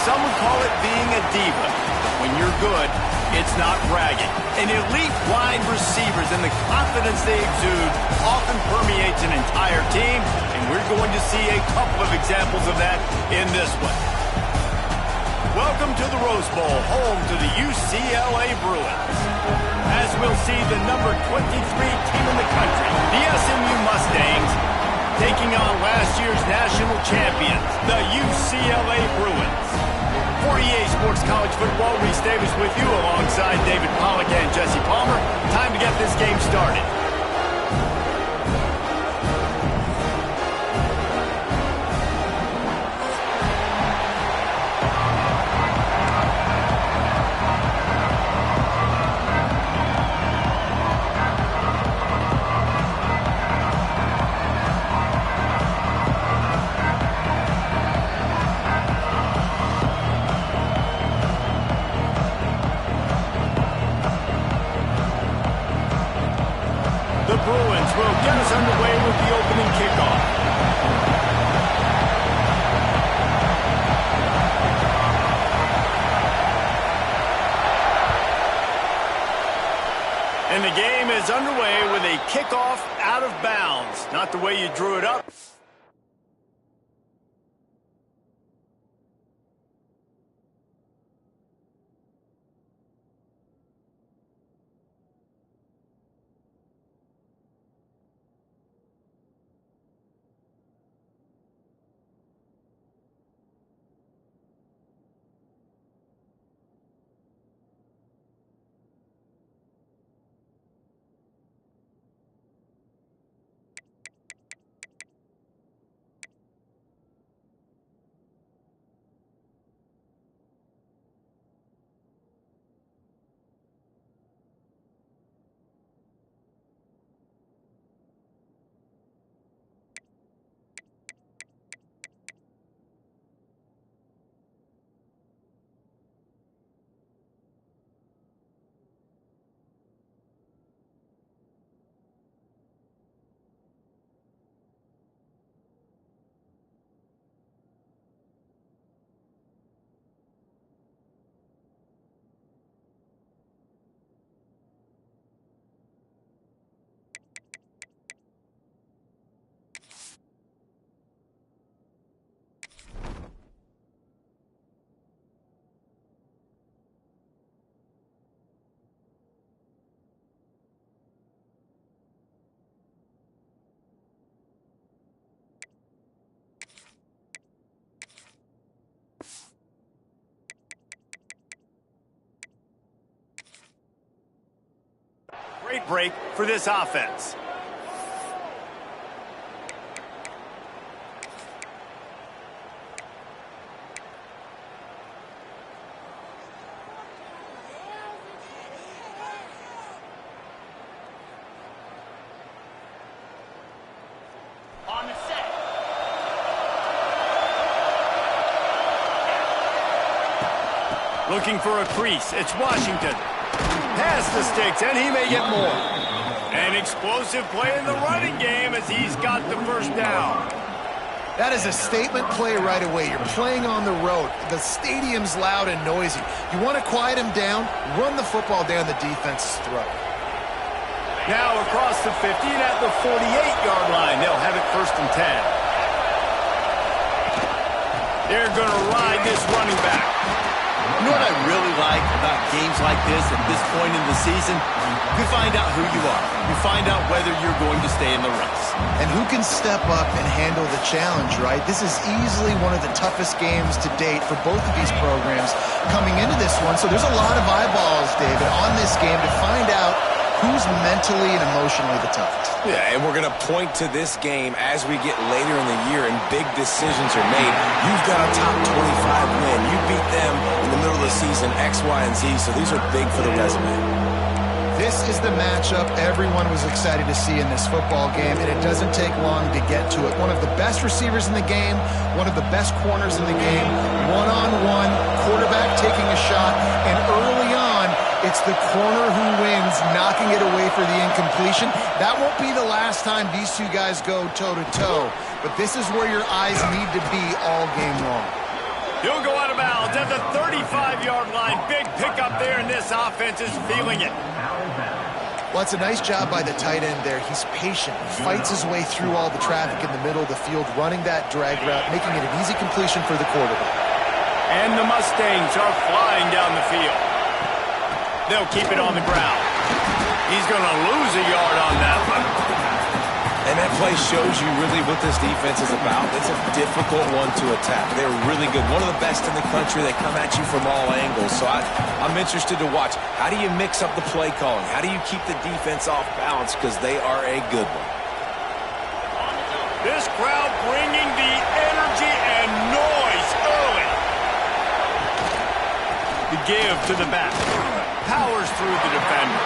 some would call it being a diva. But when you're good, it's not bragging. And elite wide receivers and the confidence they exude often permeates an entire team, and we're going to see a couple of examples of that in this one. Welcome to the Rose Bowl, home to the UCLA Bruins. As we'll see, the number 23 team in the country, the SMU Mustangs, taking on last year's national champions, the UCLA Bruins. For EA Sports College Football, Reese Davis with you alongside David Pollack and Jesse Palmer. Time to get this game started. The Bruins will get us underway with the opening kickoff. And the game is underway with a kickoff out of bounds. Not the way you drew it up. Great break for this offense. On the set. Looking for a crease. It's Washington. Past the sticks, and he may get more. An explosive play in the running game as he's got the first down. That is a statement play right away. You're playing on the road. The stadium's loud and noisy. You want to quiet him down, run the football down the defense's throat. Now across the 50 and at the 48-yard line. They'll have it 1st and 10. They're going to ride this running back. You know what I really like about games like this at this point in the season? You find out who you are. You find out whether you're going to stay in the race. And who can step up and handle the challenge, right? This is easily one of the toughest games to date for both of these programs coming into this one. So there's a lot of eyeballs, David, on this game to find out who's mentally and emotionally the toughest. Yeah, and we're going to point to this game as we get later in the year and big decisions are made. You've got a top 25 win. You beat them in the middle of the season, X, Y, and Z, so these are big for the resume. This is the matchup everyone was excited to see in this football game, and it doesn't take long to get to it. One of the best receivers in the game, one of the best corners in the game, one-on-one, quarterback taking a shot, and early on, it's the corner who wins, knocking it away for the incompletion. That won't be the last time these two guys go toe-to-toe, but this is where your eyes need to be all game long. He'll go out of bounds at the 35-yard line. Big pickup there, and this offense is feeling it. Well, it's a nice job by the tight end there. He's patient. He fights his way through all the traffic in the middle of the field, running that drag route, making it an easy completion for the quarterback. And the Mustangs are flying down the field. They'll keep it on the ground. He's going to lose a yard on that one. And that play shows you really what this defense is about. It's a difficult one to attack. They're really good. One of the best in the country. They come at you from all angles. So I'm interested to watch. How do you mix up the play calling? How do you keep the defense off balance? Because they are a good one. This crowd bringing the energy and noise early. The give to the back. Powers through the defender.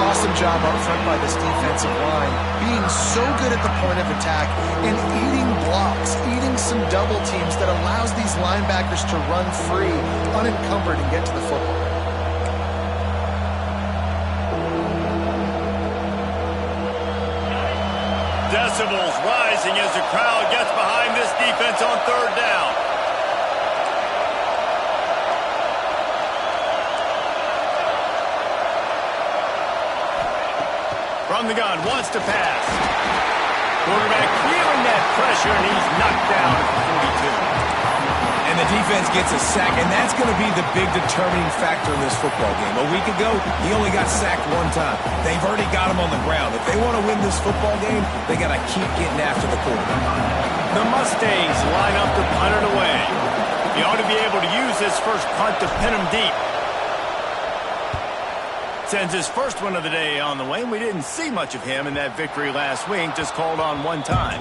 Awesome job up front by this defensive line, being so good at the point of attack and eating blocks, eating some double teams that allows these linebackers to run free, unencumbered, and get to the football. Decibels rising as the crowd gets behind this defense on third down. From the gun, wants to pass. Quarterback feeling that pressure, and he's knocked down at the 42. And the defense gets a sack, and that's going to be the big determining factor in this football game. A week ago, he only got sacked one time. They've already got him on the ground. If they want to win this football game, they got to keep getting after the quarterback. The Mustangs line up to punt it away. He ought to be able to use this first punt to pin him deep. Sends his first one of the day on the way, and we didn't see much of him in that victory last week, just called on one time.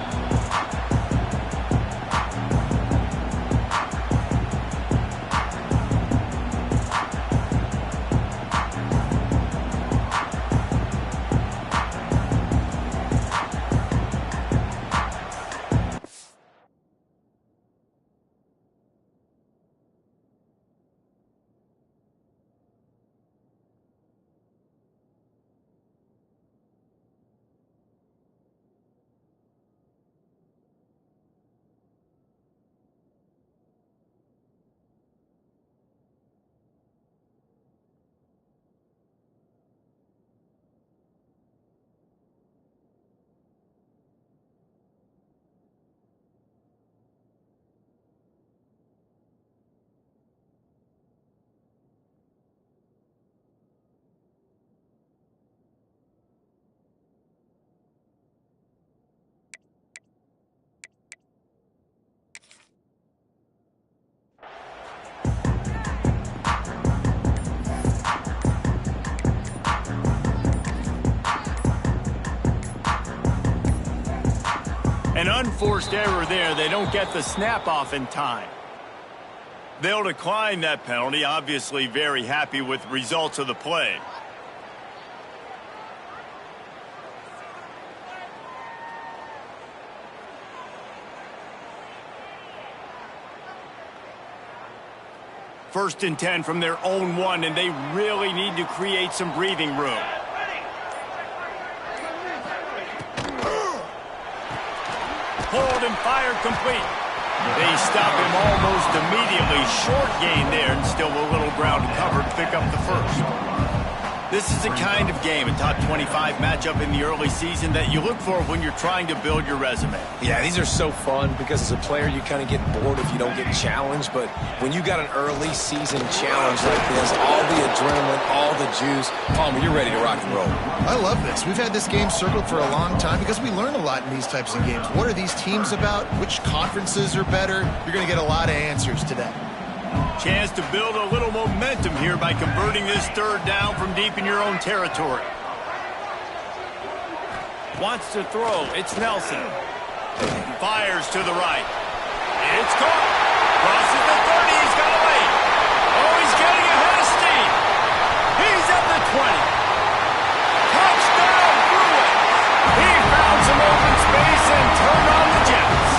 An unforced error there. They don't get the snap off in time. They'll decline that penalty. Obviously very happy with the results of the play. First and 10 from their own 1, and they really need to create some breathing room. Hold and fire complete. They stop him almost immediately. Short gain there, and still a little ground covered to pick up the first. This is the kind of game, a top 25 matchup in the early season, that you look for when you're trying to build your resume. Yeah, these are so fun because as a player, you kind of get bored if you don't get challenged. But when you got an early season challenge like this, all the adrenaline, all the juice, Palmer, you're ready to rock and roll. I love this. We've had this game circled for a long time because we learn a lot in these types of games. What are these teams about? Which conferences are better? You're going to get a lot of answers today. Chance to build a little momentum here by converting this third down from deep in your own territory. Wants to throw. It's Nelson. Fires to the right. It's caught. Crosses the 30. He's got to wait. Oh, he's getting ahead of steam. He's at the 20. Touchdown, Bruins. He found some open space and turned on the Jets.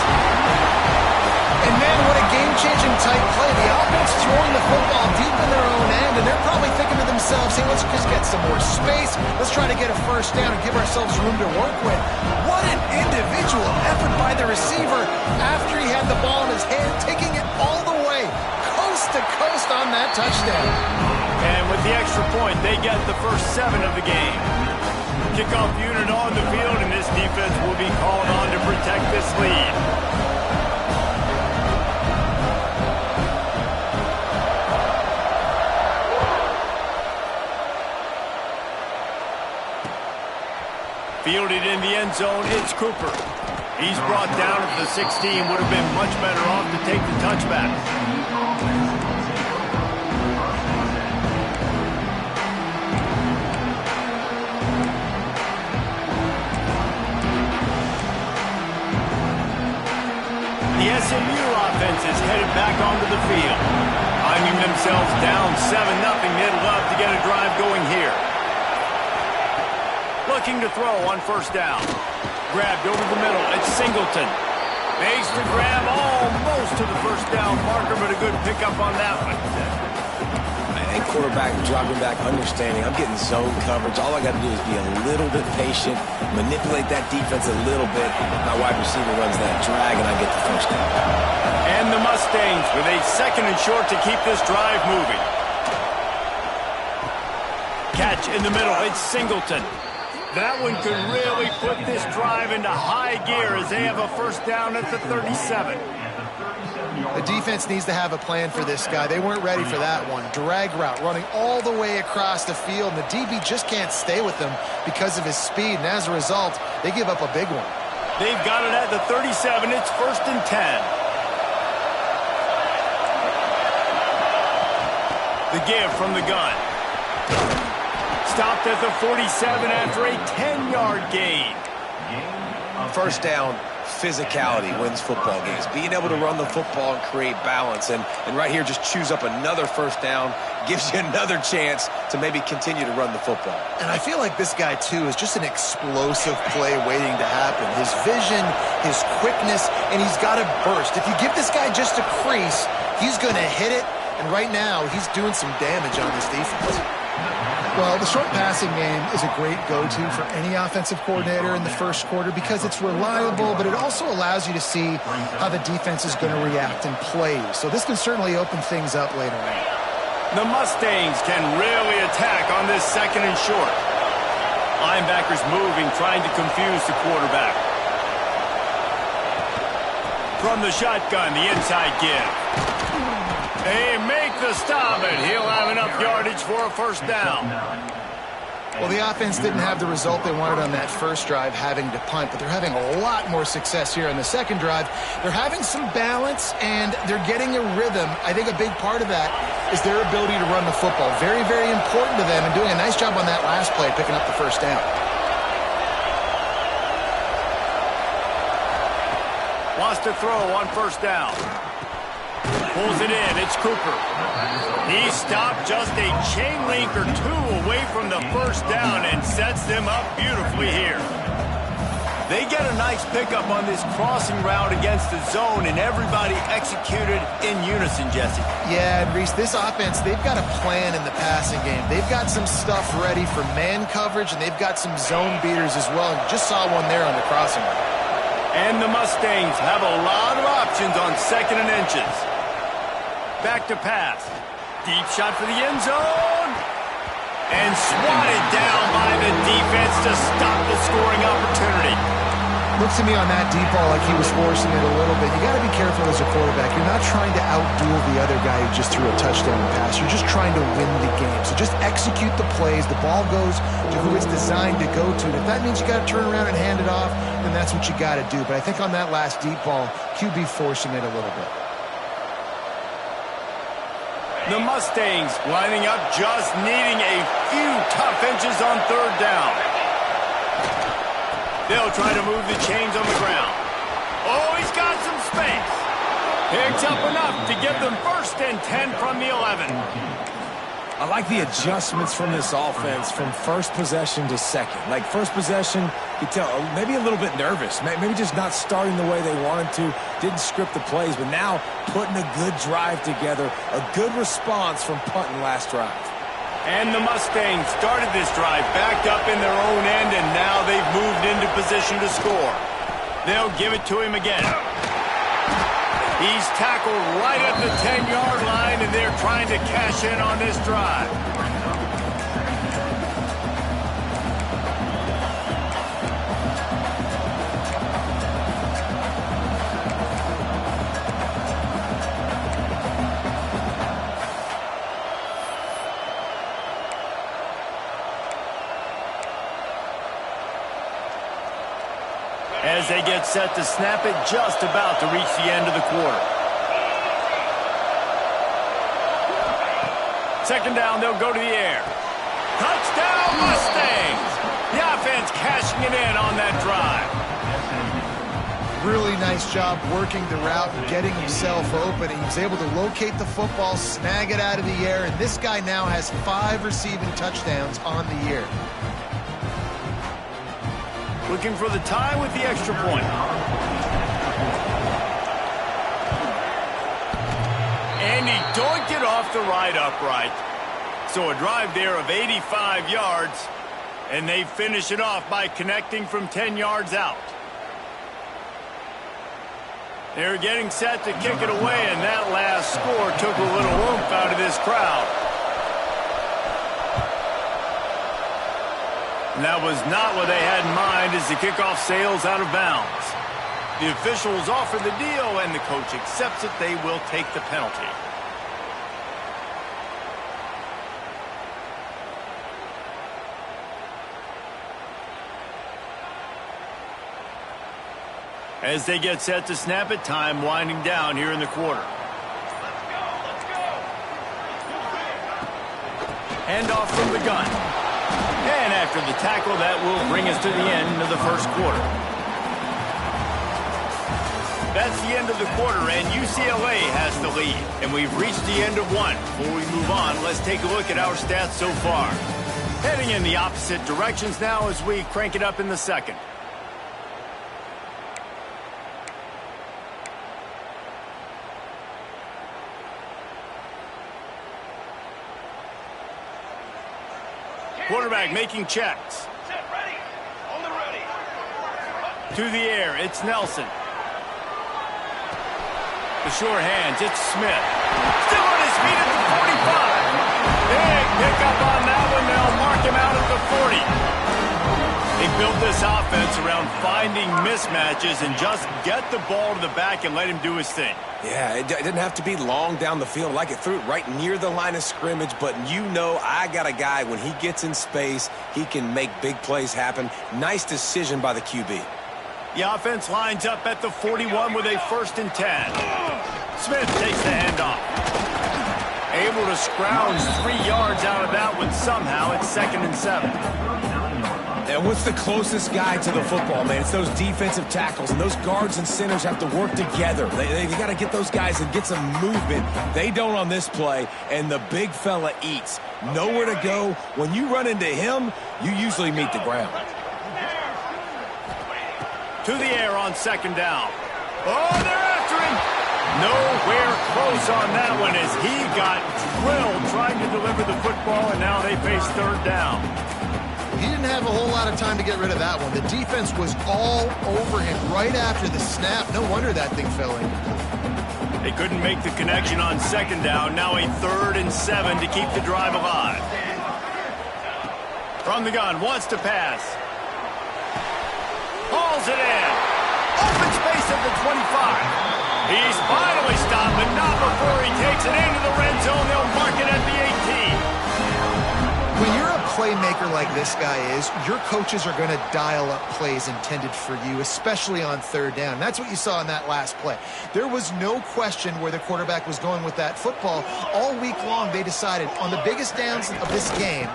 And man, what a game-changing tight play. The offense throwing the football deep in their own end, and they're probably thinking to themselves, hey, let's just get some more space. Let's try to get a first down and give ourselves room to work with. What an individual effort by the receiver after he had the ball in his hand, taking it all the way based on that touchdown. And with the extra point, they get the first 7 of the game. Kickoff unit on the field, and this defense will be called on to protect this lead. Fielded in the end zone, it's Cooper. He's brought down at the 16. Would have been much better off to take the touchback. The SMU offense is headed back onto the field. Finding themselves down 7-0, they'd love to get a drive going here. Looking to throw on first down. Grabbed over the middle. It's Singleton. Makes the grab almost to the first down marker, but a good pickup on that one. And quarterback dropping back, understanding I'm getting zone coverage. All I got to do is be a little bit patient, manipulate that defense a little bit. My wide receiver runs that drag, and I get the first down. And the Mustangs with a 2nd and short to keep this drive moving. Catch in the middle. It's Singleton. That one could really put this drive into high gear as they have a first down at the 37. The defense needs to have a plan for this guy. They weren't ready for that one. Drag route running all the way across the field, and the DB just can't stay with him because of his speed, and as a result, they give up a big one. They've got it at the 37. It's 1st and 10. The give from the gun. Stopped at the 47 after a 10-yard gain. First down, physicality wins football games. Being able to run the football and create balance. And right here, just choose up another first down, gives you another chance to maybe continue to run the football. And I feel like this guy, too, is just an explosive play waiting to happen. His vision, his quickness, and he's got a burst. If you give this guy just a crease, he's going to hit it. And right now, he's doing some damage on this defense. Well, the short passing game is a great go-to for any offensive coordinator in the first quarter because it's reliable, but it also allows you to see how the defense is going to react and play. So this can certainly open things up later on. The Mustangs can really attack on this 2nd and short. Linebackers moving, trying to confuse the quarterback. From the shotgun, the inside give. They make the stop, and he'll have enough yardage for a first down. Well, the offense didn't have the result they wanted on that first drive, having to punt, but they're having a lot more success here on the second drive. They're having some balance, and they're getting a rhythm. I think a big part of that is their ability to run the football. Very, very important to them, and doing a nice job on that last play, picking up the first down. Wants to throw on first down. Pulls it in. It's Cooper. He stopped just a chain link or 2 away from the first down and sets them up beautifully here. They get a nice pickup on this crossing route against the zone, and everybody executed in unison, Jesse. Yeah, and Reese, this offense, they've got a plan in the passing game. They've got some stuff ready for man coverage, and they've got some zone beaters as well. And just saw one there on the crossing route. And the Mustangs have a lot of options on 2nd and inches. Back to pass. Deep shot for the end zone. And swatted down by the defense to stop the scoring opportunity. Looks to me on that deep ball like he was forcing it a little bit. You got to be careful as a quarterback. You're not trying to outduel the other guy who just threw a touchdown pass. You're just trying to win the game. So just execute the plays. The ball goes to who it's designed to go to. And if that means you got to turn around and hand it off, then that's what you got to do. But I think on that last deep ball, QB forcing it a little bit. The Mustangs lining up, just needing a few tough inches on 3rd down. They'll try to move the chains on the ground. Oh, he's got some space. Picks up enough to give them 1st and 10 from the 11. I like the adjustments from this offense from first possession to second. Like first possession, you tell maybe a little bit nervous, maybe just not starting the way they wanted to, didn't script the plays, but now putting a good drive together, a good response from punting last drive. And the Mustangs started this drive backed up in their own end, and now they've moved into position to score. They'll give it to him again. He's tackled right at the 10-yard line, and they're trying to cash in on this drive. As they get set to snap it, just about to reach the end of the quarter. Second down, they'll go to the air. Touchdown, Mustangs! The offense cashing it in on that drive. Really nice job working the route and getting himself open. He was able to locate the football, snag it out of the air, and this guy now has 5 receiving touchdowns on the year. Looking for the tie with the extra point. And he donked it off the right upright. So a drive there of 85 yards, and they finish it off by connecting from 10 yards out. They're getting set to kick it away, and that last score took a little oomph out of this crowd. And that was not what they had in mind as the kickoff sails out of bounds. The officials offer the deal, and the coach accepts it. They will take the penalty. As they get set to snap it, time winding down here in the quarter. Handoff from the gun. And after the tackle, that will bring us to the end of the first quarter. That's the end of the quarter, and UCLA has the lead. And we've reached the end of one. Before we move on, let's take a look at our stats so far. Heading in the opposite directions now as we crank it up in the second. Quarterback making checks. Set, ready. On the ready. To the air, it's Nelson. The sure hands, it's Smith. Still on his feet at the 45. Big pickup on that one. They'll mark him out at the 40. They built this offense around finding mismatches and just get the ball to the back and let him do his thing. Yeah, it didn't have to be long down the field. Like it threw it right near the line of scrimmage, but you know I got a guy, when he gets in space, he can make big plays happen. Nice decision by the QB. The offense lines up at the 41 with a 1st and 10. Smith takes the handoff. Able to scrounge 3 yards out of that one somehow. It's 2nd and 7. And what's the closest guy to the football, man? It's those defensive tackles, and those guards and centers have to work together. They got to get those guys and get some movement. They don't on this play, and the big fella eats. Nowhere to go. When you run into him, you usually meet the ground. To the air on 2nd down. Oh, they're after him. Nowhere close on that one as he got drilled trying to deliver the football, and now they face 3rd down. He didn't have a whole lot of time to get rid of that one. The defense was all over him right after the snap. No wonder that thing fell in. They couldn't make the connection on 2nd down. Now a 3rd and 7 to keep the drive alive. From the gun, wants to pass. Hauls it in. Open space at the 25. He's finally stopped, but not before he takes it into the red zone. They'll mark it at the 18. When you're a playmaker like this guy is, your coaches are going to dial up plays intended for you, especially on 3rd down. That's what you saw in that last play. There was no question where the quarterback was going with that football. All week long, they decided on the biggest downs of this game,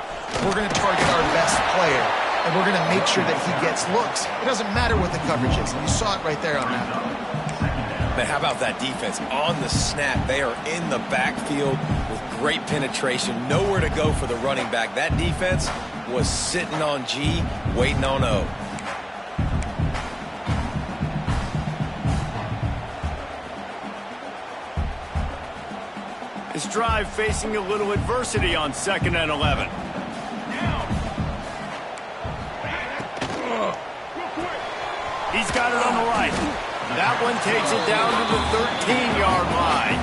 we're going to target our best player, and we're going to make sure that he gets looks. It doesn't matter what the coverage is. And you saw it right there on that one. Man, how about that defense? On the snap, they are in the backfield with great penetration. Nowhere to go for the running back. That defense was sitting on G, waiting on O. This drive facing a little adversity on 2nd and 11. He's got it on the right. That one takes it down to the 13-yard line.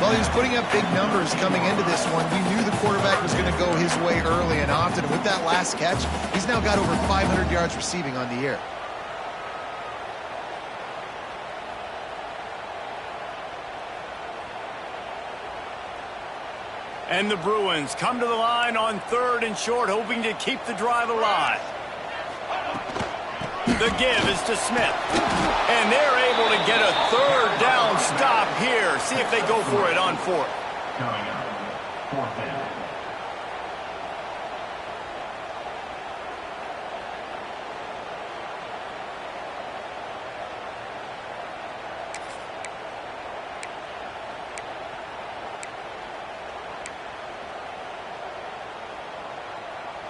Well, he was putting up big numbers coming into this one. We knew the quarterback was going to go his way early and often. With that last catch, he's now got over 500 yards receiving on the year. And the Bruins come to the line on 3rd and short, hoping to keep the drive alive. The give is to Smith. And they're able to get a 3rd down stop here. See if they go for it on 4th.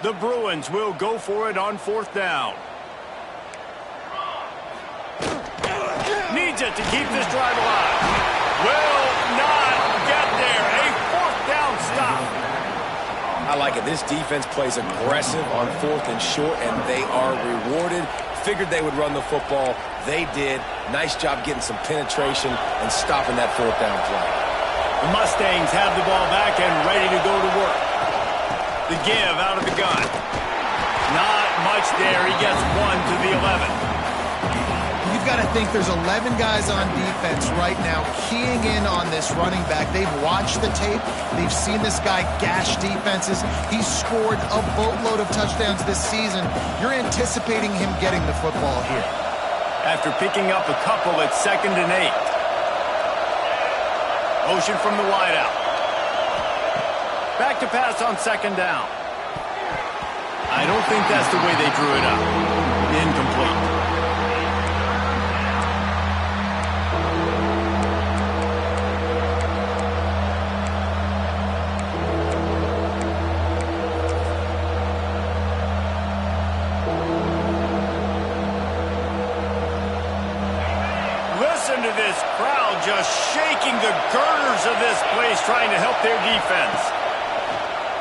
The Bruins will go for it on 4th down. Needs it to keep this drive alive. Will not get there. A 4th down stop. I like it. This defense plays aggressive on 4th and short, and they are rewarded. Figured they would run the football. They did. Nice job getting some penetration and stopping that 4th down play. The Mustangs have the ball back and ready to go to work. The give out of the gun. Not much there. He gets 1 to the 11. You've got to think there's 11 guys on defense right now keying in on this running back. They've watched the tape. They've seen this guy gash defenses. He's scored a boatload of touchdowns this season. You're anticipating him getting the football here. After picking up a couple at 2nd and 8. Motion from the wideout. Back to pass on 2nd down. I don't think that's the way they drew it up. Incomplete. Listen to this crowd just shaking the girders of this place trying to help their defense.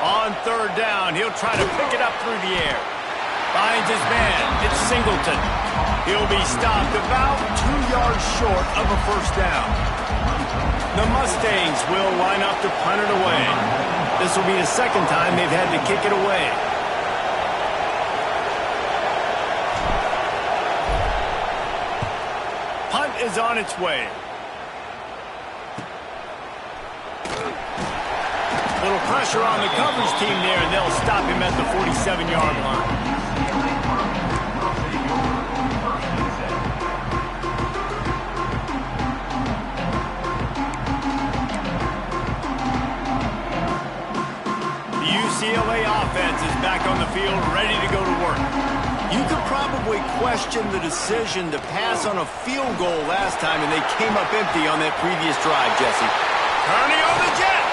On 3rd down, he'll try to pick it up through the air. Finds his man. It's Singleton. He'll be stopped about 2 yards short of a 1st down. The Mustangs will line up to punt it away. This will be the 2nd time they've had to kick it away. Punt is on its way. Little pressure on the coverage team there, and they'll stop him at the 47-yard line. The UCLA offense is back on the field, ready to go to work. You could probably question the decision to pass on a field goal last time, and they came up empty on that previous drive, Jesse. Turning on the Jets.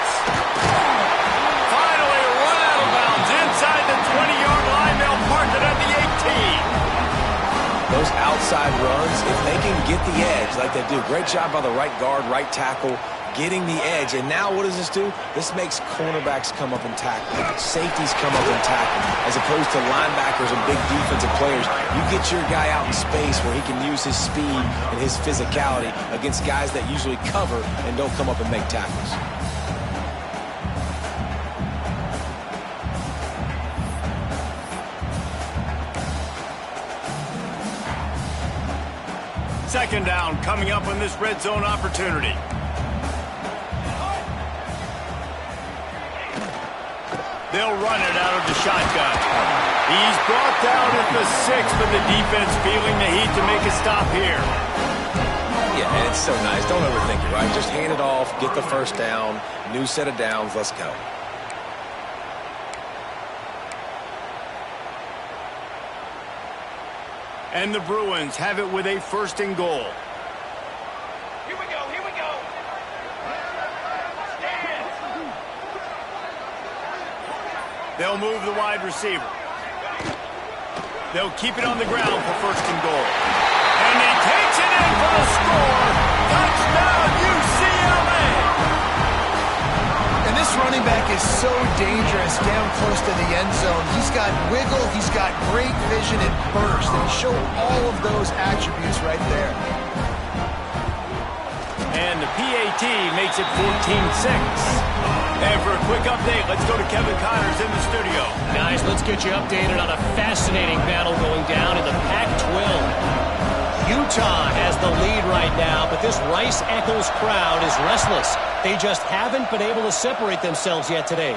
Finally run out of bounds inside the 20-yard line. They'll park it at the 18. Those outside runs, if they can get the edge like they do, great job by the right guard, right tackle, getting the edge. And now what does this do? This makes cornerbacks come up and tackle. Safeties come up and tackle. As opposed to linebackers and big defensive players, you get your guy out in space where he can use his speed and his physicality against guys that usually cover and don't come up and make tackles. Second down coming up on this red zone opportunity. They'll run it out of the shotgun. He's brought down at the 6, but the defense feeling the heat to make a stop here. Yeah, and it's so nice. Don't overthink it, right? Just hand it off, get the 1st down, new set of downs, let's go. And the Bruins have it with a 1st and goal. Here we go, here we go. Stand. They'll move the wide receiver. They'll keep it on the ground for 1st and goal. And he takes it in for the score. Touchdown, UCLA. And this This running back is so dangerous down close to the end zone. He's got wiggle, he's got great vision and burst, and he showed all of those attributes right there. And the PAT makes it 14-6. And for a quick update, let's go to Kevin Connors in the studio. Guys, let's get you updated on a fascinating battle going down in the Pac-12. Utah has the lead right now, but this Rice-Eccles crowd is restless. They just haven't been able to separate themselves yet today.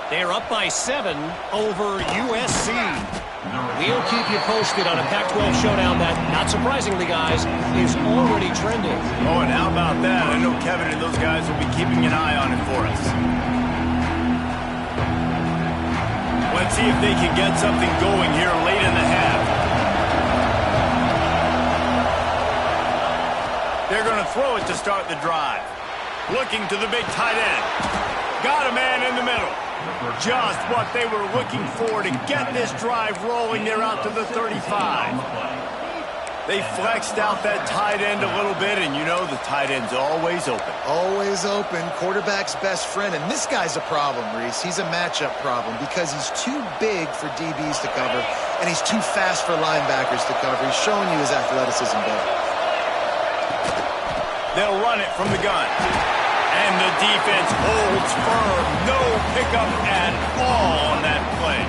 They are up by 7 over USC. We'll keep you posted on a Pac-12 showdown that, not surprisingly, guys, is already trending. Oh, and how about that? I know Kevin and those guys will be keeping an eye on it for us. Let's see if they can get something going here late in the half. They're going to throw it to start the drive. Looking to the big tight end. Got a man in the middle. Just what they were looking for to get this drive rolling. They're out to the 35. They flexed out that tight end a little bit, and you know the tight end's always open. Always open. Quarterback's best friend. And this guy's a problem, Reese. He's a matchup problem because he's too big for DBs to cover, and he's too fast for linebackers to cover. He's showing you his athleticism there. They'll run it from the gun. And the defense holds firm. No pickup at all on that play.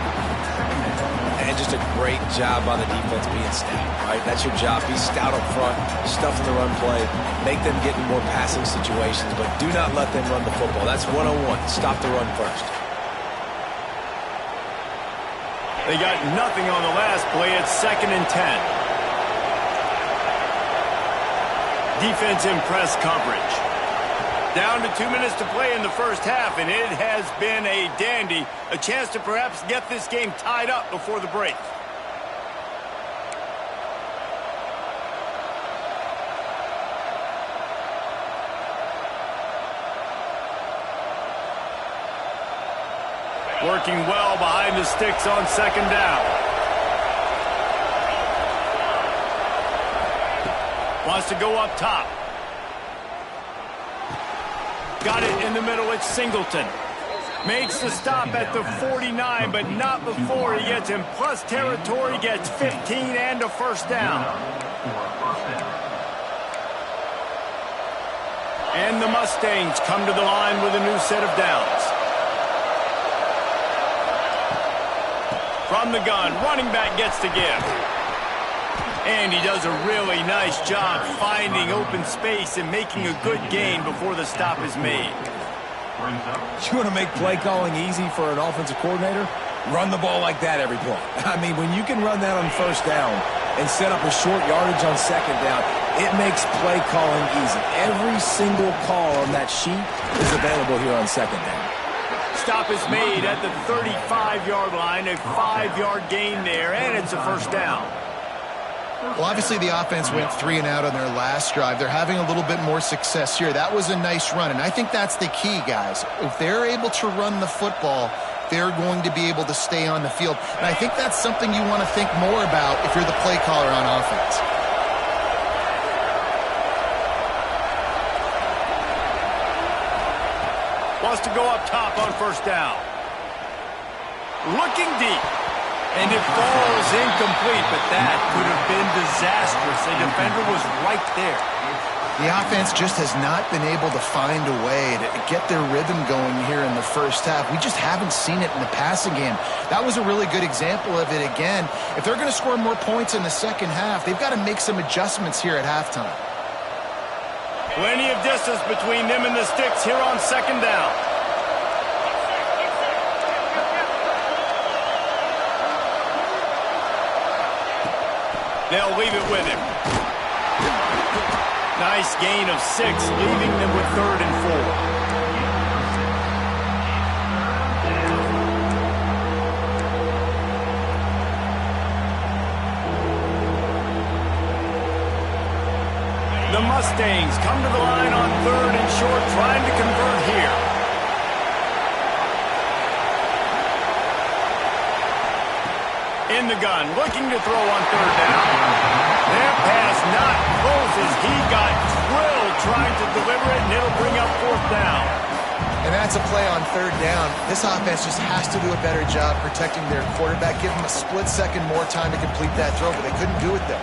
And just a great job on the defense being stout, right? That's your job. Be stout up front, stuff in the run play, make them get in more passing situations, but do not let them run the football. That's 101. Stop the run first. They got nothing on the last play. It's 2nd and 10. Defense in press coverage. Down to 2 minutes to play in the first half, and it has been a dandy. A chance to perhaps get this game tied up before the break. Working well behind the sticks on 2nd down. Wants to go up top. Got it in the middle. It's Singleton. Makes the stop at the 49, but not before he gets in plus territory. Gets 15 and a first down. And the Mustangs come to the line with a new set of downs. From the gun, running back gets to give. And he does a really nice job finding open space and making a good gain before the stop is made. You want to make play calling easy for an offensive coordinator? Run the ball like that every play. I mean, when you can run that on first down and set up a short yardage on 2nd down, it makes play calling easy. Every single call on that sheet is available here on 2nd down. Stop is made at the 35-yard line, a 5-yard gain there, and it's a first down. Well, obviously the offense went 3 and out on their last drive. They're having a little bit more success here. That was a nice run, and I think that's the key, guys. If they're able to run the football, they're going to be able to stay on the field. And I think that's something you want to think more about if you're the play caller on offense. Wants to go up top on first down. Looking deep. And it falls incomplete, but that could have been disastrous. The defender was right there. The offense just has not been able to find a way to get their rhythm going here in the first half. We just haven't seen it in the passing game. That was a really good example of it again. If they're going to score more points in the second half, they've got to make some adjustments here at halftime. Plenty of distance between them and the sticks here on 2nd down. They'll leave it with him. Nice gain of 6, leaving them with 3rd and 4. The Mustangs come to the line on 3rd and short, trying to convert here. In the gun, looking to throw on 3rd down. Their pass not close as he got drilled trying to deliver it, and it'll bring up 4th down. And that's a play on third down. This offense just has to do a better job protecting their quarterback. Give them a split second more time to complete that throw, but they couldn't do it there.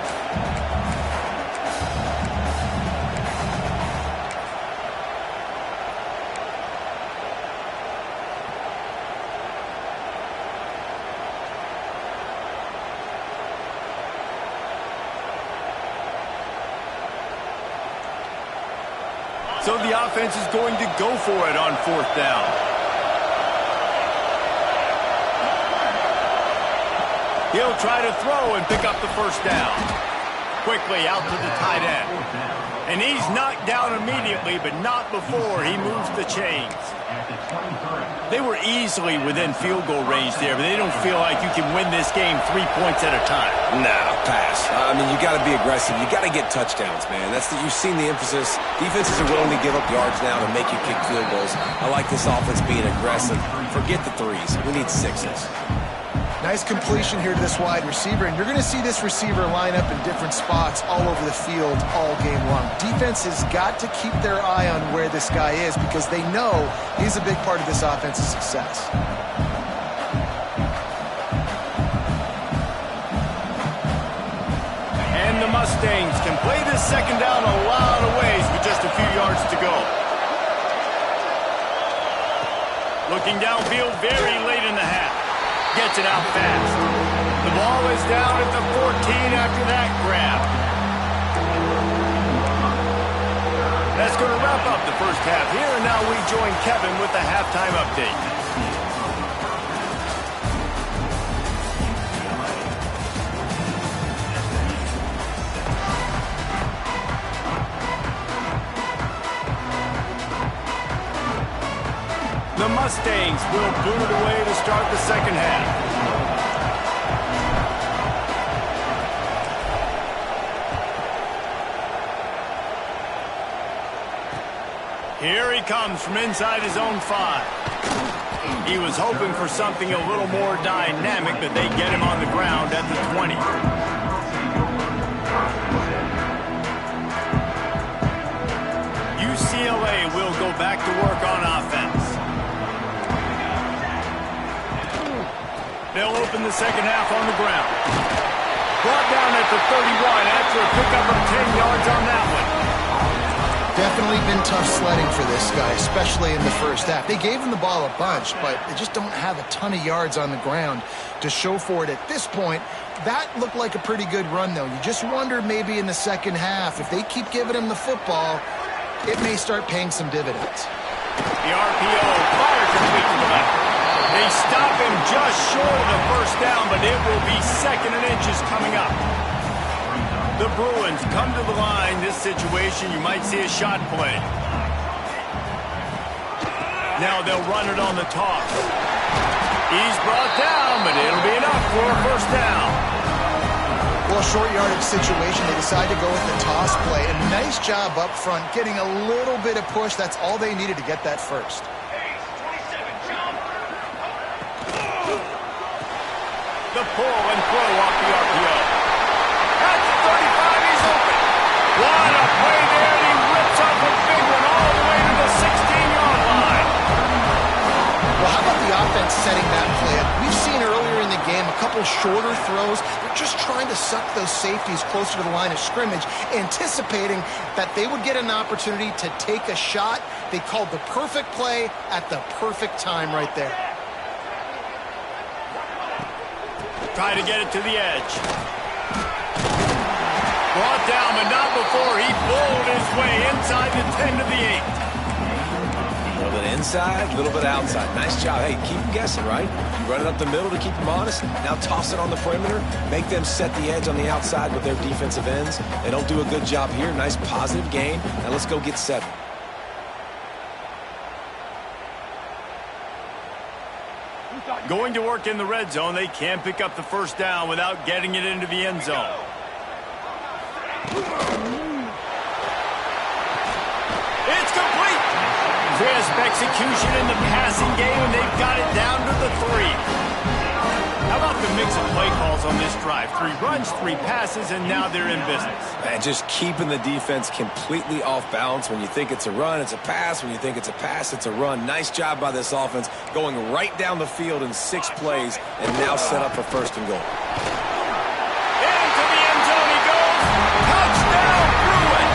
So the offense is going to go for it on fourth down. He'll try to throw and pick up the first down. Quickly out to the tight end. And he's knocked down immediately, but not before he moves the chains. They were easily within field goal range there, but they don't feel like you can win this game 3 points at a time. No, pass. I mean, you got to be aggressive. You got to get touchdowns, man. You've seen the emphasis. Defenses are willing to give up yards now to make you kick field goals. I like this offense being aggressive. Forget the threes. We need sixes. Nice completion here to this wide receiver, and you're going to see this receiver line up in different spots all over the field all game long. Defense has got to keep their eye on where this guy is because they know he's a big part of this offense's success. And the Mustangs can play this second down a lot of ways with just a few yards to go. Looking downfield very late in the half. Gets it out fast. The ball is down at the 14 after that grab. That's going to wrap up the first half here, and now we join Kevin with the halftime update. The Mustangs will boot it away to start the second half. Here he comes from inside his own 5. He was hoping for something a little more dynamic, but they get him on the ground at the 20. UCLA will go back to work on offense. They'll open the second half on the ground. Brought down at the 31 after a pickup of 10 yards on that one. Definitely been tough sledding for this guy, especially in the first half. They gave him the ball a bunch, but they just don't have a ton of yards on the ground to show for it at this point. That looked like a pretty good run, though. You just wonder maybe in the second half, if they keep giving him the football, it may start paying some dividends. The RPO fire complete to the left. They stop him just short of the first down, but it will be second and inches coming up. The Bruins come to the line. This situation, you might see a shot play. Now they'll run it on the toss. He's brought down, but it'll be enough for a first down. Well, a short yardage situation, they decide to go with the toss play. And nice job up front, getting a little bit of push. That's all they needed to get that first. The pull and throw off the RPO. At the 35, he's open. What a play there. He rips off a big one all the way to the 16-yard line. Well, how about the offense setting that play up? We've seen earlier in the game a couple shorter throws. They're just trying to suck those safeties closer to the line of scrimmage, anticipating that they would get an opportunity to take a shot. They called the perfect play at the perfect time right there. Try to get it to the edge. Brought down, but not before he bowled his way inside the 10 to the 8. A little bit inside, a little bit outside. Nice job. Hey, keep them guessing, right? You run it up the middle to keep them honest. Now toss it on the perimeter. Make them set the edge on the outside with their defensive ends. They don't do a good job here. Nice positive gain. Now let's go get 7. Going to work in the red zone. They can't pick up the first down without getting it into the end zone. It's complete. Crisp execution in the passing game, and they've got it down to the 3. How about the mix of play calls on this drive? 3 runs, 3 passes, and now they're in business. And just keeping the defense completely off balance. When you think it's a run, it's a pass. When you think it's a pass, it's a run. Nice job by this offense going right down the field in 6 plays and now set up for 1st and goal. Into the end zone he goes. Touchdown, Bruin.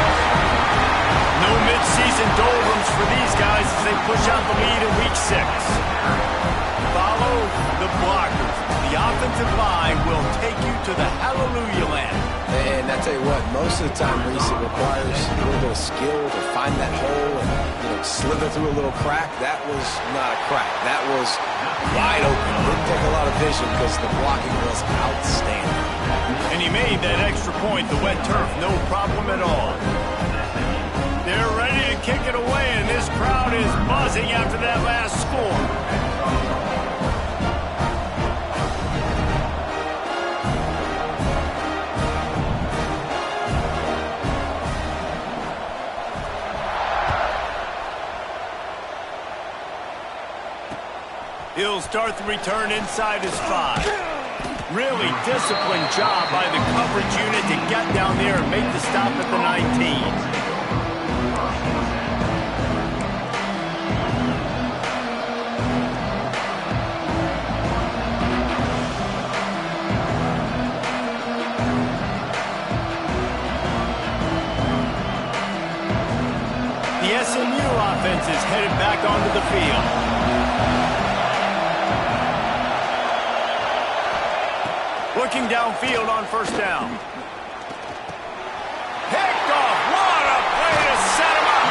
No midseason doldrums for these guys as they push out the lead in week 6. Follow the blockers. The offensive line will take you to the hallelujah land. And I tell you what, most of the time, Reese, it requires a little bit of skill to find that hole and slither through a little crack. That was not a crack. That was wide open. Didn't take a lot of vision because the blocking was outstanding. And he made that extra point, the wet turf, no problem at all. They're ready to kick it away, and this crowd is buzzing after that last score. He'll start the return inside his 5. Really disciplined job by the coverage unit to get down there and make the stop at the 19. The SMU offense is headed back onto the field. Looking downfield on 1st down. Picked off. What a play to set him up.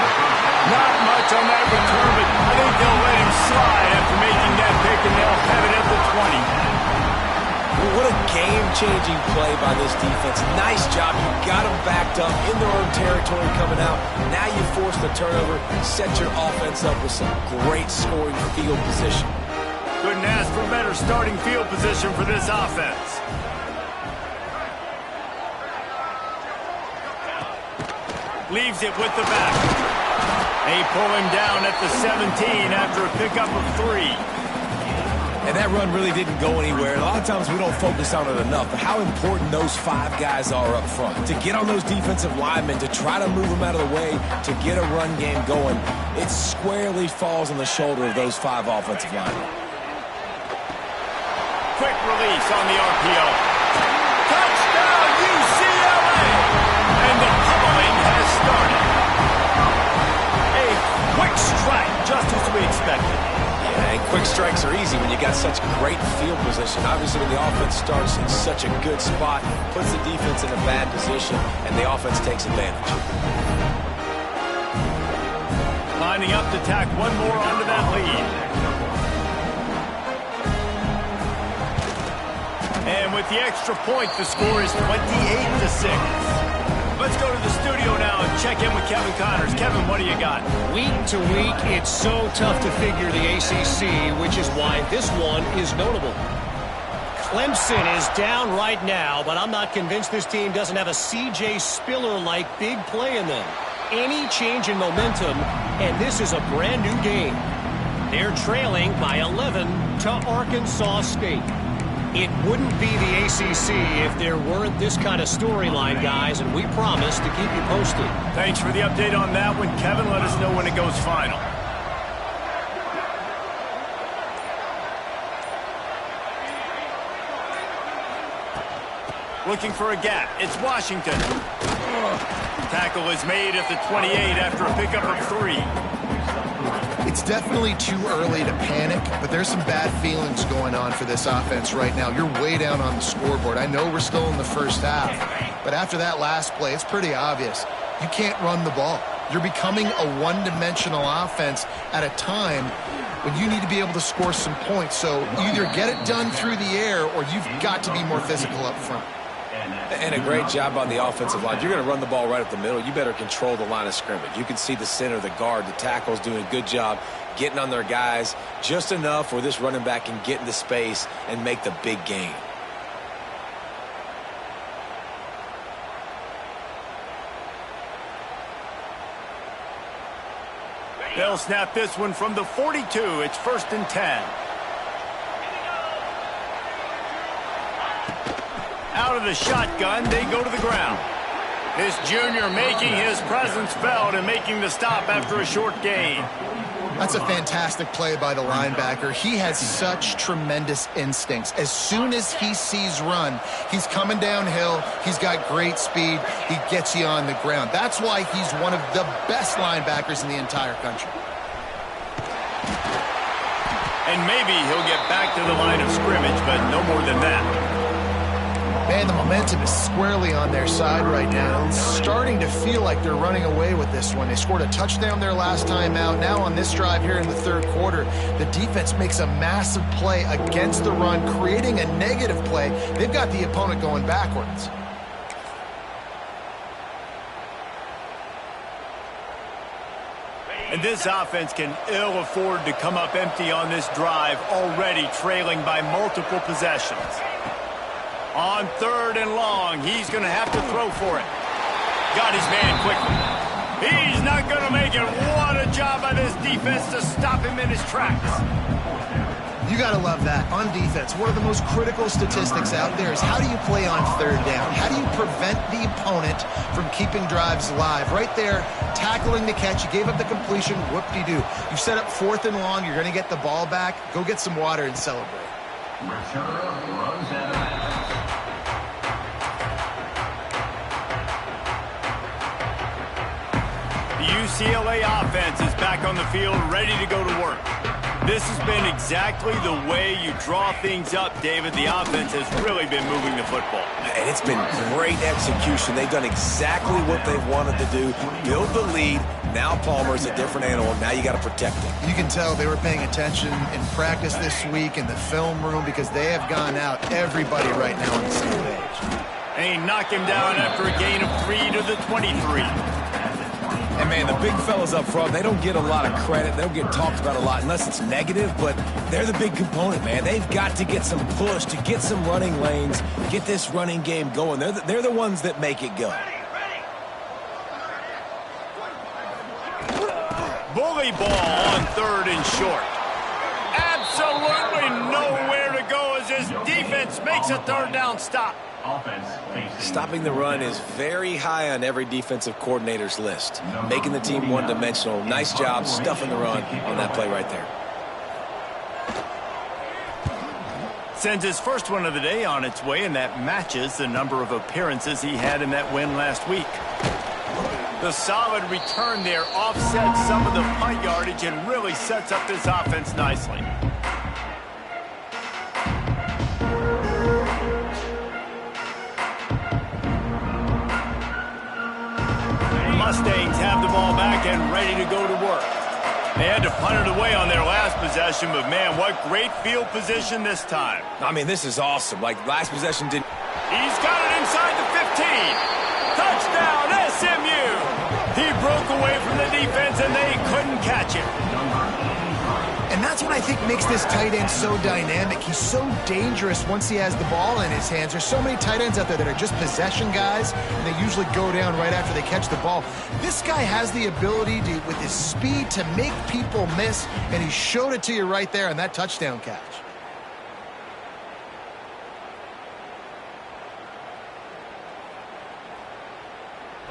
Not much on that return, but I think they'll let him slide after making that pick, and they'll have it at the 20. Well, what a game-changing play by this defense. Nice job. You got them backed up in their own territory coming out. Now you force the turnover, set your offense up with some great scoring field position. Couldn't ask for better starting field position for this offense. Leaves it with the back. They pull him down at the 17 after a pickup of 3. And that run really didn't go anywhere. A lot of times we don't focus on it enough, but how important those 5 guys are up front. To get on those defensive linemen, to try to move them out of the way, to get a run game going, it squarely falls on the shoulder of those 5 offensive linemen. Quick release on the RPO. Touchdown, UCLA! And the pummeling has started. A quick strike, just as we expected. Yeah, and quick strikes are easy when you got such great field position. Obviously, when the offense starts in such a good spot, puts the defense in a bad position, and the offense takes advantage. Lining up to tack one more onto that lead. And with the extra point, the score is 28-6. Let's go to the studio now and check in with Kevin Connors. Kevin, what do you got? Week to week, it's so tough to figure the ACC, which is why this one is notable. Clemson is down right now, but I'm not convinced this team doesn't have a C.J. Spiller-like big play in them. Any change in momentum, and this is a brand new game. They're trailing by 11 to Arkansas State. It wouldn't be the ACC if there weren't this kind of storyline, guys, and we promise to keep you posted. Thanks for the update on that one, Kevin. Let us know when it goes final. Looking for a gap. It's Washington. Tackle is made at the 28 after a pickup of 3. It's definitely too early to panic, but there's some bad feelings going on for this offense right now. You're way down on the scoreboard. I know we're still in the first half, but after that last play, it's pretty obvious. You can't run the ball. You're becoming a one-dimensional offense at a time when you need to be able to score some points. So either get it done through the air or you've got to be more physical up front. And a great job on the offensive line. If you're going to run the ball right up the middle, you better control the line of scrimmage. You can see the center, the guard, the tackles doing a good job getting on their guys just enough where this running back can get into space and make the big gain. They'll snap this one from the 42. It's 1st and 10. Out of the shotgun, they go to the ground. This junior making his presence felt and making the stop after a short gain. That's a fantastic play by the linebacker. He has such tremendous instincts. As soon as he sees run, he's coming downhill. He's got great speed. He gets you on the ground. That's why he's one of the best linebackers in the entire country. And maybe he'll get back to the line of scrimmage, but no more than that. Man, the momentum is squarely on their side right now. It's starting to feel like they're running away with this one. They scored a touchdown their last time out. Now on this drive here in the third quarter, the defense makes a massive play against the run, creating a negative play. They've got the opponent going backwards. And this offense can ill afford to come up empty on this drive, already trailing by multiple possessions. On 3rd and long, he's going to have to throw for it. Got his man quickly. He's not going to make it. What a job by this defense to stop him in his tracks. You got to love that. On defense, one of the most critical statistics out there is how do you play on 3rd down? How do you prevent the opponent from keeping drives alive? Right there, tackling the catch. You gave up the completion. Whoop-de-doo. You set up 4th and long. You're going to get the ball back. Go get some water and celebrate. UCLA offense is back on the field, ready to go to work. This has been exactly the way you draw things up, David. The offense has really been moving the football. And it's been great execution. They've done exactly what they've wanted to do. Build the lead. Now Palmer's a different animal. Now you got to protect him. You can tell they were paying attention in practice this week in the film room because they have gone out, everybody right now on the same page. And he knocked him down after a gain of 3 to the 23. And, man, the big fellas up front, they don't get a lot of credit. They don't get talked about a lot unless it's negative, but they're the big component, man. They've got to get some push, to get some running lanes, get this running game going. They're the ones that make it go. Bully ball on 3rd and short. Absolutely nowhere to go as his defense makes a 3rd down stop. Stopping the run is very high on every defensive coordinator's list. Making the team one-dimensional. Nice job stuffing the run on that play right there. Sends his first one of the day on its way, and that matches the number of appearances he had in that win last week. The solid return there offsets some of the punt yardage and really sets up this offense nicely. Mustangs have the ball back and ready to go to work. They had to punt it away on their last possession, but man, what great field position this time. I mean, this is awesome. Like, last possession didn't... He's got it inside the 15. Touchdown, SMU. He broke away from the defense, and they couldn't catch him. And that's what I think makes this tight end so dynamic. He's so dangerous once he has the ball in his hands. There's so many tight ends out there that are just possession guys, and they usually go down right after they catch the ball. This guy has the ability to, with his speed, to make people miss, and he showed it to you right there on that touchdown catch.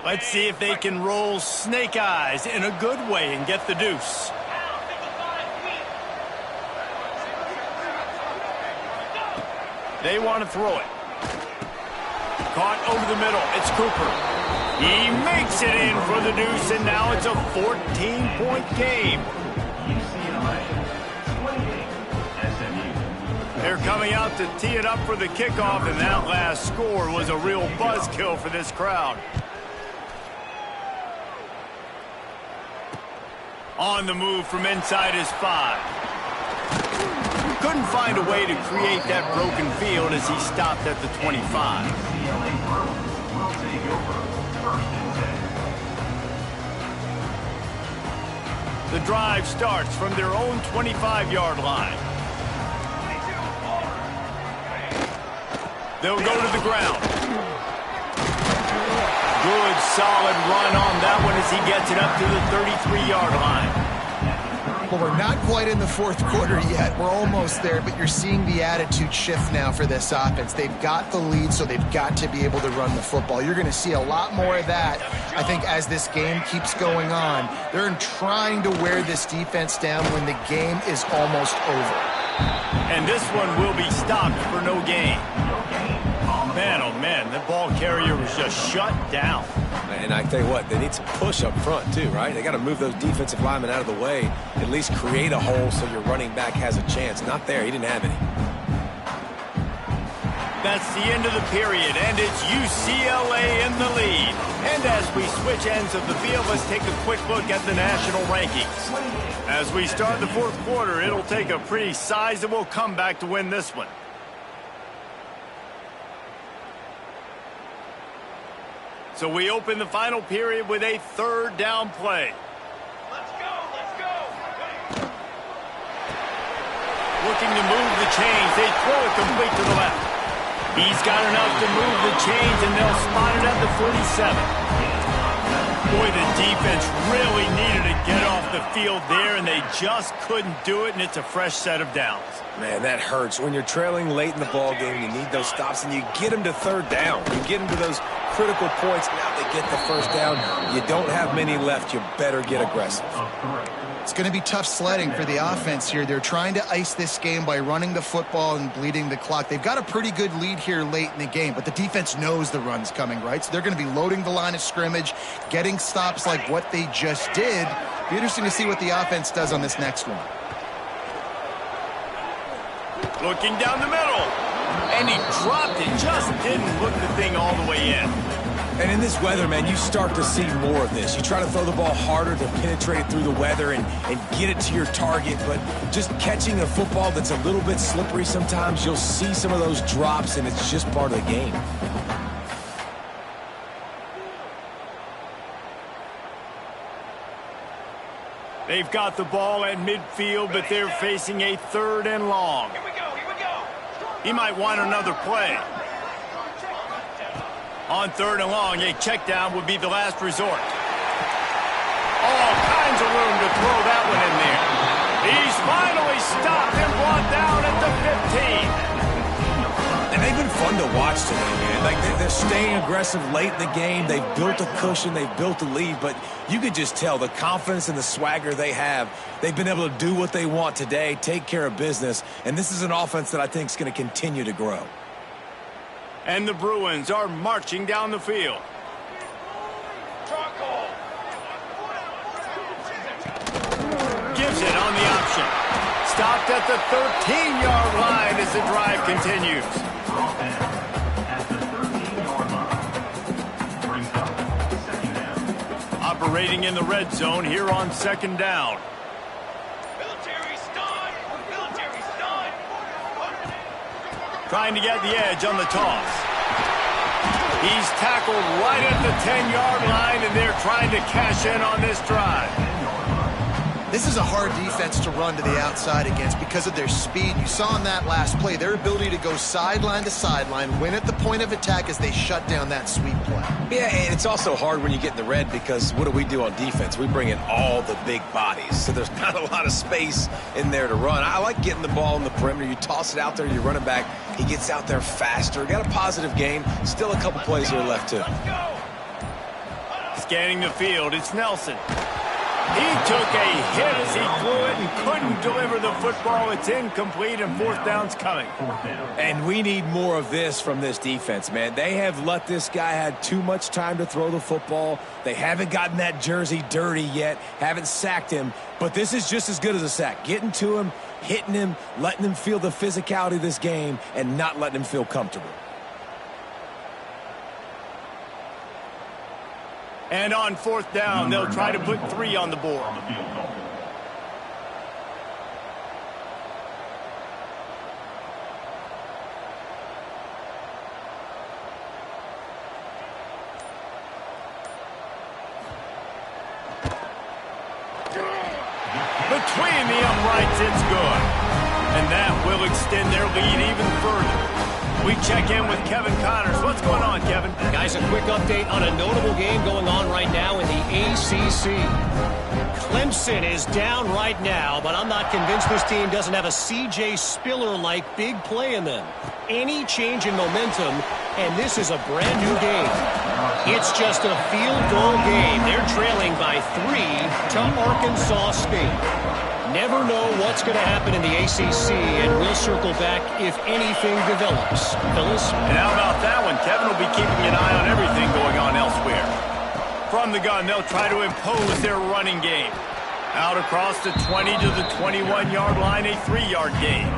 Let's see if they can roll snake eyes in a good way and get the deuce. They want to throw it. Caught over the middle. It's Cooper. He makes it in for the deuce, and now it's a 14-point game. They're coming out to tee it up for the kickoff, and that last score was a real buzzkill for this crowd. On the move from inside his 5. Couldn't find a way to create that broken field as he stopped at the 25. The drive starts from their own 25-yard line. They'll go to the ground. Good, solid run on that one as he gets it up to the 33-yard line. Well, we're not quite in the fourth quarter yet. We're almost there, but you're seeing the attitude shift now for this offense. They've got the lead, so they've got to be able to run the football. You're going to see a lot more of that, I think, as this game keeps going on. They're trying to wear this defense down when the game is almost over. And this one will be stopped for no gain. Man, oh man, the ball carrier was just shut down. And I tell you what, they need some push up front too, right? They got to move those defensive linemen out of the way, at least create a hole so your running back has a chance. Not there. He didn't have any. That's the end of the period, and it's UCLA in the lead. And as we switch ends of the field, let's take a quick look at the national rankings. As we start the fourth quarter, it'll take a pretty sizable comeback to win this one. So we open the final period with a third down play. Let's go, let's go. Looking to move the chains. They throw it complete to the left. He's got enough to move the chains, and they'll spot it at the 47. Boy, the defense really needed to get off the field there, and they just couldn't do it, and it's a fresh set of downs. Man, that hurts. When you're trailing late in the ball game, you need those stops, and you get them to third down. You get them to those critical points. Now they get the first down. You don't have many left. You better get aggressive. It's going to be tough sledding for the offense here. They're trying to ice this game by running the football and bleeding the clock. They've got a pretty good lead here late in the game, but the defense knows the run's coming, right? So they're going to be loading the line of scrimmage, getting stops like what they just did. Be interesting to see what the offense does on this next one. Looking down the middle, and he dropped it. Just didn't look the thing all the way in. And in this weather, man, you start to see more of this. You try to throw the ball harder to penetrate it through the weather and get it to your target, but just catching a football that's a little bit slippery sometimes, you'll see some of those drops, and it's just part of the game. They've got the ball at midfield, but they're facing a third and long. Here we go, here we go. He might want another play. On third and long, a check down would be the last resort. All kinds of room to throw that one in there. He's finally stopped and brought down at the 15. And they've been fun to watch today, man. Like they're staying aggressive late in the game. They've built a cushion. They've built a lead. But you could just tell the confidence and the swagger they have. They've been able to do what they want today, take care of business. And this is an offense that I think is going to continue to grow. And the Bruins are marching down the field. Gives it on the option. Stopped at the 13-yard line as the drive continues. Operating in the red zone here on second down. Trying to get the edge on the toss. He's tackled right at the 10-yard line, and they're trying to cash in on this drive. This is a hard defense to run to the outside against because of their speed. You saw in that last play their ability to go sideline to sideline, win at the point of attack as they shut down that sweep play. Yeah, and it's also hard when you get in the red because what do on defense? We bring in all the big bodies, so there's not a lot of space in there to run. I like getting the ball in the perimeter. You toss it out there, your running back, he gets out there faster. Got a positive game. Still a couple plays here left, too. Scanning the field, it's Nelson. He took a hit as he threw it and couldn't deliver the football. It's incomplete, and fourth down's coming. And we need more of this from this defense, man. They have let this guy have too much time to throw the football. They haven't gotten that jersey dirty yet, haven't sacked him. But this is just as good as a sack. Getting to him, hitting him, letting him feel the physicality of this game, and not letting him feel comfortable. And on fourth down, they'll try to put 3 on the board. Between the uprights, it's good. And that will extend their lead even further. We check in with Kevin Connors. What's going on, Kevin? Guys, a quick update on a notable game going on right now in the ACC. Clemson is down right now, but I'm not convinced this team doesn't have a C.J. Spiller-like big play in them. Any change in momentum, and this is a brand new game. It's just a field goal game. They're trailing by 3 to Arkansas State. Never know what's going to happen in the ACC, and we'll circle back if anything develops. Phyllis? And how about that one? Kevin will be keeping an eye on everything going on elsewhere. From the gun, they'll try to impose their running game. Out across the 20 to the 21-yard line, a 3-yard gain.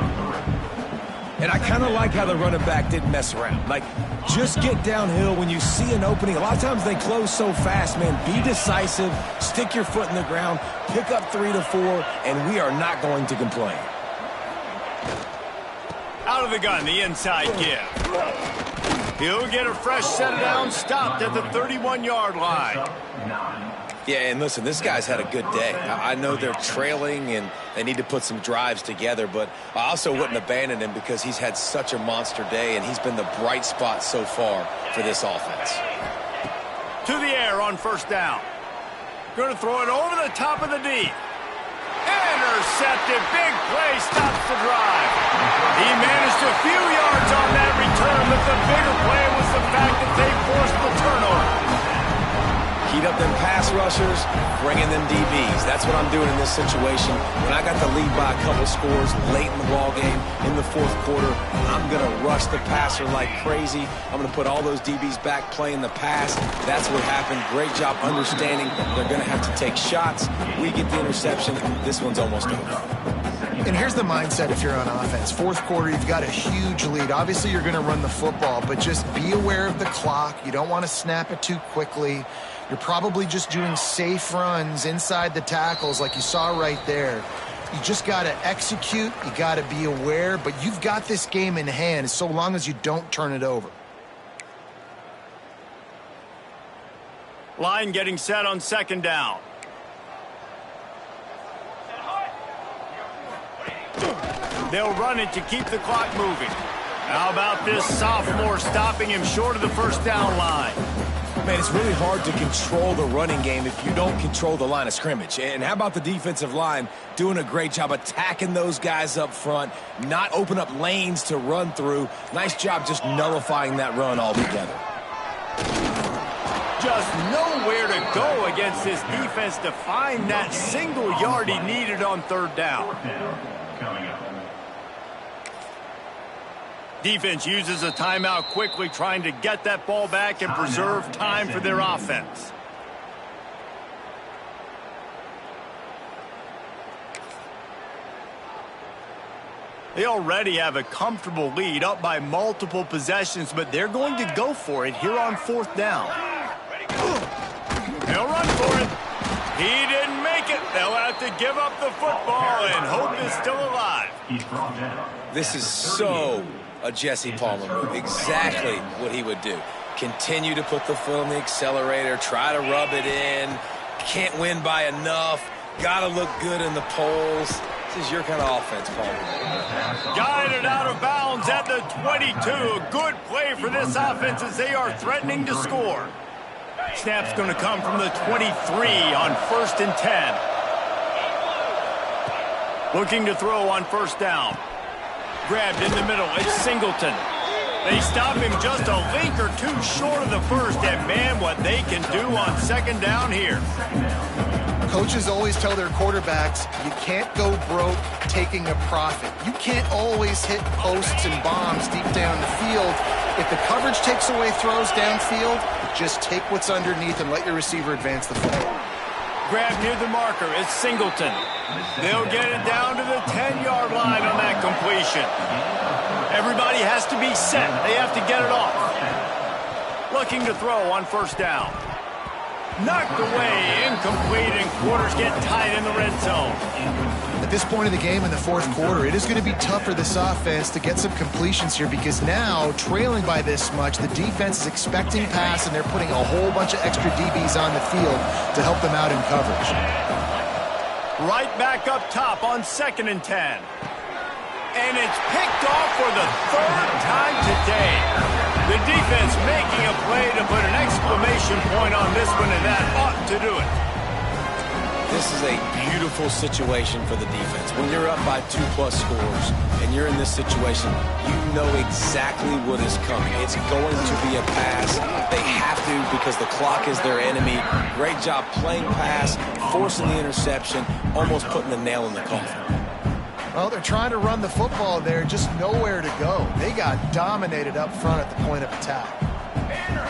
And I kind of like how the running back didn't mess around. Like, just get downhill when you see an opening. A lot of times they close so fast, man. Be decisive, stick your foot in the ground, pick up 3 to 4, and we are not going to complain. Out of the gun, the inside give. He'll get a fresh set down, stopped at the 31-yard line. Yeah, and listen, this guy's had a good day. I know they're trailing and they need to put some drives together, but I also wouldn't abandon him because he's had such a monster day and he's been the bright spot so far for this offense. To the air on first down. Going to throw it over the top of the D. Intercepted. Big play. Stops the drive. He managed a few yards on that return, but the bigger play was the fact that they forced the turnover. Heat up them pass rushers, bringing them DBs. That's what I'm doing in this situation. When I got the lead by a couple scores late in the ball game, in the fourth quarter, I'm going to rush the passer like crazy. I'm going to put all those DBs back playing the pass. That's what happened. Great job understanding they're going to have to take shots. We get the interception. This one's almost over. And here's the mindset if you're on offense. Fourth quarter, you've got a huge lead. Obviously, you're going to run the football, but just be aware of the clock. You don't want to snap it too quickly. You're probably just doing safe runs inside the tackles like you saw right there. You just got to execute. You got to be aware, but you've got this game in hand so long as you don't turn it over. Line getting set on second down. They'll run it to keep the clock moving. How about this sophomore stopping him short of the first down line? Man, it's really hard to control the running game if you don't control the line of scrimmage. And how about the defensive line doing a great job attacking those guys up front, not open up lanes to run through. Nice job just nullifying that run altogether. Just nowhere to go against this defense to find that single yard he needed on third down. Defense uses a timeout quickly, trying to get that ball back and preserve time for their offense. They already have a comfortable lead, up by multiple possessions, but they're going to go for it here on fourth down. They'll run for it. He didn't make it. They'll have to give up the football, and hope is still alive. This is so a Jesse Palmer move. Exactly what he would do. Continue to put the foot on the accelerator, try to rub it in. Can't win by enough. Got to look good in the polls. This is your kind of offense, Palmer. Guided out of bounds at the 22. A good play for this offense as they are threatening to score. Snap's going to come from the 23 on 1st and 10. Looking to throw on first down. Grabbed in the middle. It's Singleton. They stop him just a link or two short of the first. And, man, what they can do on second down here. Coaches always tell their quarterbacks, you can't go broke taking a profit. You can't always hit posts and bombs deep down the field. If the coverage takes away throws downfield, just take what's underneath and let your receiver advance the football. Grab near the marker. It's Singleton. They'll get it down to the 10-yard line on that completion. Everybody has to be set. They have to get it off. Looking to throw on first down. Knocked away, incomplete, and quarters get tight in the red zone. At this point of the game in the fourth quarter, it is going to be tough for this offense to get some completions here because now, trailing by this much, the defense is expecting pass, and they're putting a whole bunch of extra DBs on the field to help them out in coverage. Right back up top on 2nd and 10. And it's picked off for the 3rd time today. The defense making a play to put an exclamation point on this one, and that ought to do it. This is a beautiful situation for the defense. When you're up by 2+ scores and you're in this situation, you know exactly what is coming. It's going to be a pass. They have to because the clock is their enemy. Great job playing pass, forcing the interception, almost putting the nail in the coffin. Well, they're trying to run the football there, just nowhere to go. They got dominated up front at the point of attack. Banner!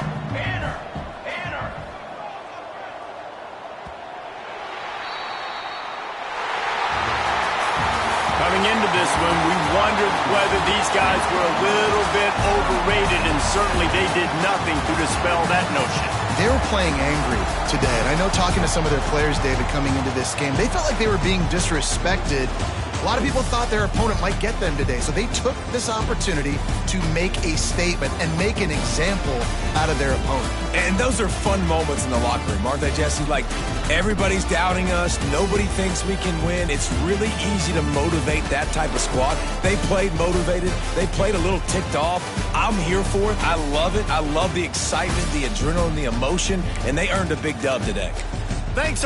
Coming into this one, we wondered whether these guys were a little bit overrated, and certainly they did nothing to dispel that notion. They were playing angry today, and I know talking to some of their players, David, coming into this game, they felt like they were being disrespected. A lot of people thought their opponent might get them today, so they took this opportunity to make a statement and make an example out of their opponent. And those are fun moments in the locker room, aren't they, Jesse? Like, everybody's doubting us. Nobody thinks we can win. It's really easy to motivate that type of squad. They played motivated. They played a little ticked off. I'm here for it. I love it. I love the excitement, the adrenaline, the emotion, and they earned a big dub today. Thanks.